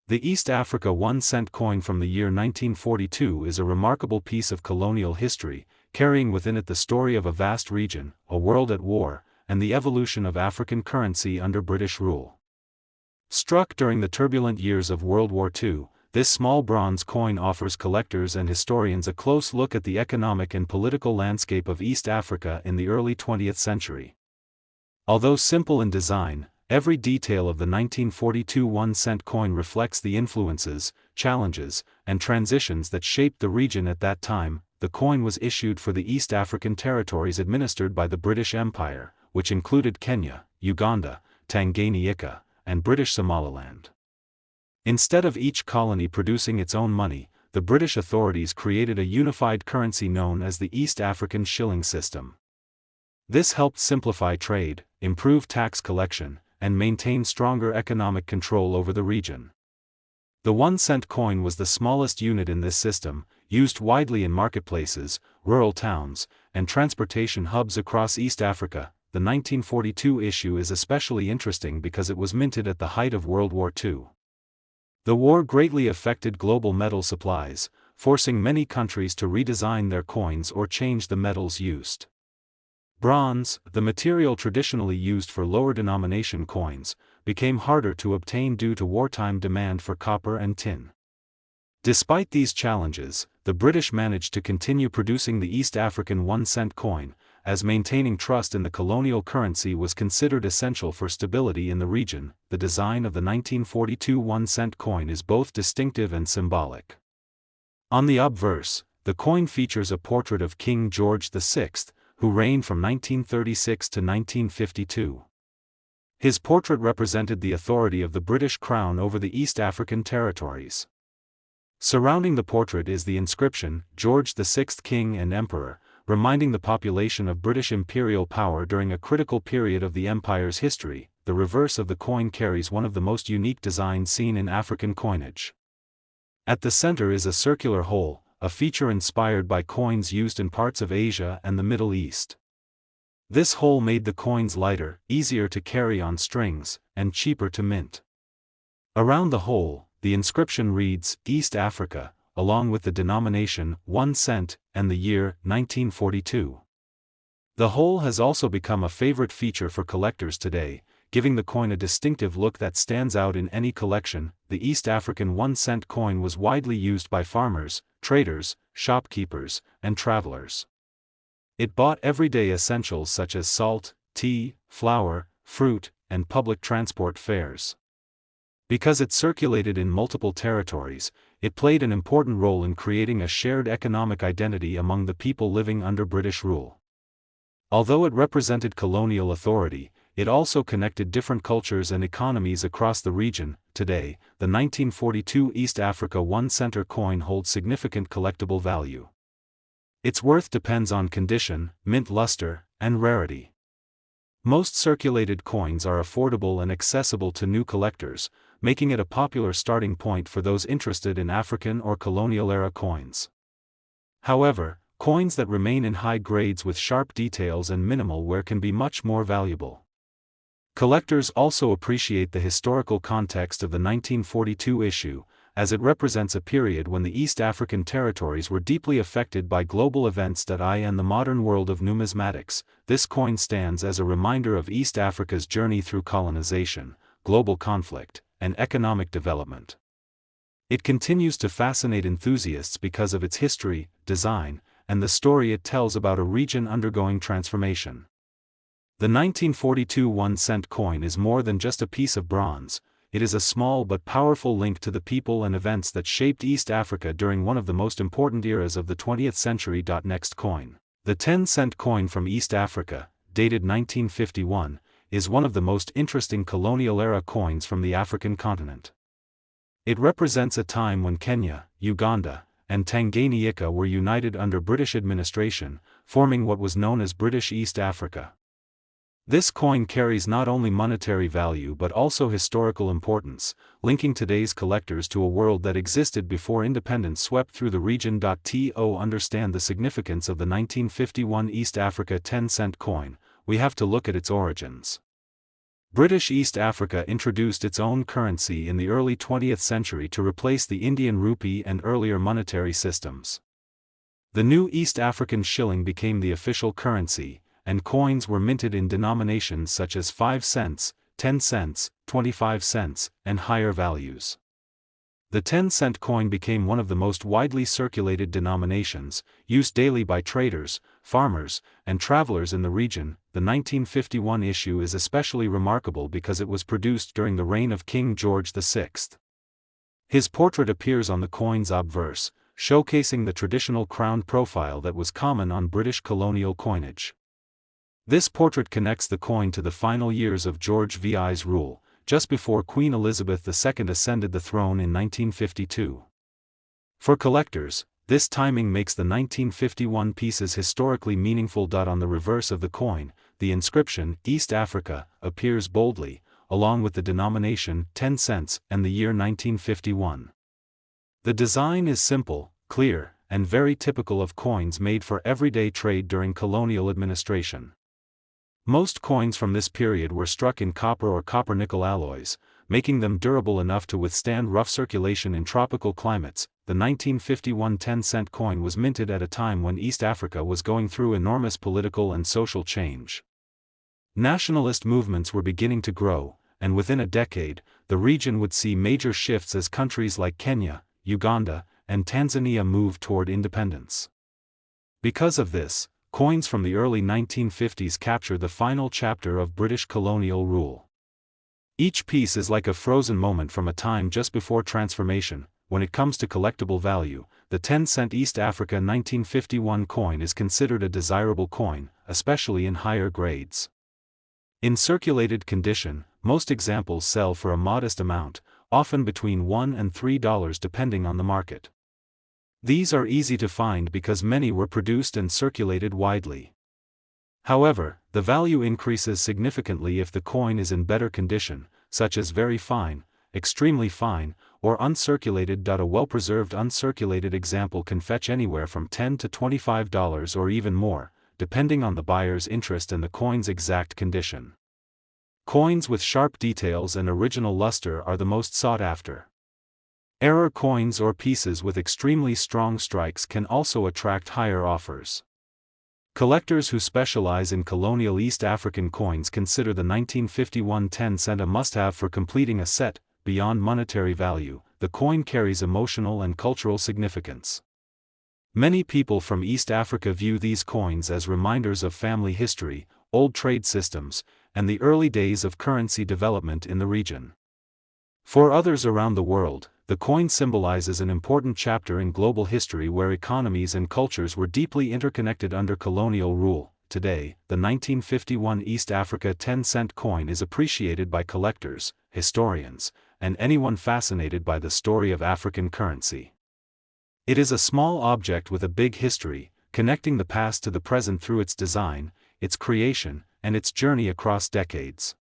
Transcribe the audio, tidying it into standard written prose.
The East Africa 1-cent coin from the year 1942 is a remarkable piece of colonial history, carrying within it the story of a vast region, a world at war, and the evolution of African currency under British rule. Struck during the turbulent years of World War II, this small bronze coin offers collectors and historians a close look at the economic and political landscape of East Africa in the early 20th century. Although simple in design, every detail of the 1942 1-cent coin reflects the influences, challenges, and transitions that shaped the region at that time. The coin was issued for the East African territories administered by the British Empire, which included Kenya, Uganda, Tanganyika, and British Somaliland. Instead of each colony producing its own money, the British authorities created a unified currency known as the East African shilling system. This helped simplify trade, improve tax collection, and maintain stronger economic control over the region. The 1-cent coin was the smallest unit in this system, used widely in marketplaces, rural towns, and transportation hubs across East Africa. The 1942 issue is especially interesting because it was minted at the height of World War II. The war greatly affected global metal supplies, forcing many countries to redesign their coins or change the metals used. Bronze, the material traditionally used for lower denomination coins, became harder to obtain due to wartime demand for copper and tin. Despite these challenges, the British managed to continue producing the East African 1-cent coin, as maintaining trust in the colonial currency was considered essential for stability in the region. The design of the 1942 1-cent coin is both distinctive and symbolic. On the obverse, the coin features a portrait of King George VI, who reigned from 1936 to 1952. His portrait represented the authority of the British Crown over the East African territories. Surrounding the portrait is the inscription, George VI King and Emperor, reminding the population of British imperial power during a critical period of the empire's history. The reverse of the coin carries one of the most unique designs seen in African coinage. At the center is a circular hole, a feature inspired by coins used in parts of Asia and the Middle East. This hole made the coins lighter, easier to carry on strings, and cheaper to mint. Around the hole, the inscription reads, East Africa, along with the denomination, 1 cent, and the year, 1942. The hole has also become a favorite feature for collectors today, giving the coin a distinctive look that stands out in any collection. The East African 1-cent coin was widely used by farmers, traders, shopkeepers, and travelers. It bought everyday essentials such as salt, tea, flour, fruit, and public transport fares. Because it circulated in multiple territories, it played an important role in creating a shared economic identity among the people living under British rule. Although it represented colonial authority, it also connected different cultures and economies across the region. Today, the 1942 East Africa 1-cent coin holds significant collectible value. Its worth depends on condition, mint luster, and rarity. Most circulated coins are affordable and accessible to new collectors, making it a popular starting point for those interested in African or colonial-era coins. However, coins that remain in high grades with sharp details and minimal wear can be much more valuable. Collectors also appreciate the historical context of the 1942 issue, as it represents a period when the East African territories were deeply affected by global events. In the modern world of numismatics, this coin stands as a reminder of East Africa's journey through colonization, global conflict, and economic development. It continues to fascinate enthusiasts because of its history, design, and the story it tells about a region undergoing transformation. The 1942 1-cent coin is more than just a piece of bronze. It is a small but powerful link to the people and events that shaped East Africa during one of the most important eras of the 20th century. Next coin. The 10-cent coin from East Africa, dated 1951, is one of the most interesting colonial-era coins from the African continent. It represents a time when Kenya, Uganda, and Tanganyika were united under British administration, forming what was known as British East Africa. This coin carries not only monetary value but also historical importance, linking today's collectors to a world that existed before independence swept through the region. To understand the significance of the 1951 East Africa 10-cent coin, we have to look at its origins. British East Africa introduced its own currency in the early 20th century to replace the Indian rupee and earlier monetary systems. The new East African shilling became the official currency, and coins were minted in denominations such as 5 cents, 10 cents, 25 cents, and higher values. The 10-cent coin became one of the most widely circulated denominations, used daily by traders, farmers, and travelers in the region. The 1951 issue is especially remarkable because it was produced during the reign of King George VI. His portrait appears on the coin's obverse, showcasing the traditional crowned profile that was common on British colonial coinage. This portrait connects the coin to the final years of George VI's rule, just before Queen Elizabeth II ascended the throne in 1952. For collectors, this timing makes the 1951 pieces historically meaningful. On the reverse of the coin, the inscription, East Africa, appears boldly, along with the denomination, 10 cents, and the year 1951. The design is simple, clear, and very typical of coins made for everyday trade during colonial administration. Most coins from this period were struck in copper or copper-nickel alloys, making them durable enough to withstand rough circulation in tropical climates. The 1951 10-cent coin was minted at a time when East Africa was going through enormous political and social change. Nationalist movements were beginning to grow, and within a decade, the region would see major shifts as countries like Kenya, Uganda, and Tanzania moved toward independence. Because of this, coins from the early 1950s capture the final chapter of British colonial rule. Each piece is like a frozen moment from a time just before transformation. When it comes to collectible value, the 10-cent East Africa 1951 coin is considered a desirable coin, especially in higher grades. In circulated condition, most examples sell for a modest amount, often between $1 and $3 depending on the market. These are easy to find because many were produced and circulated widely. However, the value increases significantly if the coin is in better condition, such as very fine, extremely fine, or uncirculated. A well-preserved uncirculated example can fetch anywhere from $10 to $25 or even more, depending on the buyer's interest and the coin's exact condition. Coins with sharp details and original luster are the most sought after. Error coins or pieces with extremely strong strikes can also attract higher offers. Collectors who specialize in colonial East African coins consider the 1951 10 cent a must-have for completing a set. Beyond monetary value, the coin carries emotional and cultural significance. Many people from East Africa view these coins as reminders of family history, old trade systems, and the early days of currency development in the region. For others around the world, the coin symbolizes an important chapter in global history where economies and cultures were deeply interconnected under colonial rule. Today, the 1951 East Africa 10-cent coin is appreciated by collectors, historians, and anyone fascinated by the story of African currency. It is a small object with a big history, connecting the past to the present through its design, its creation, and its journey across decades.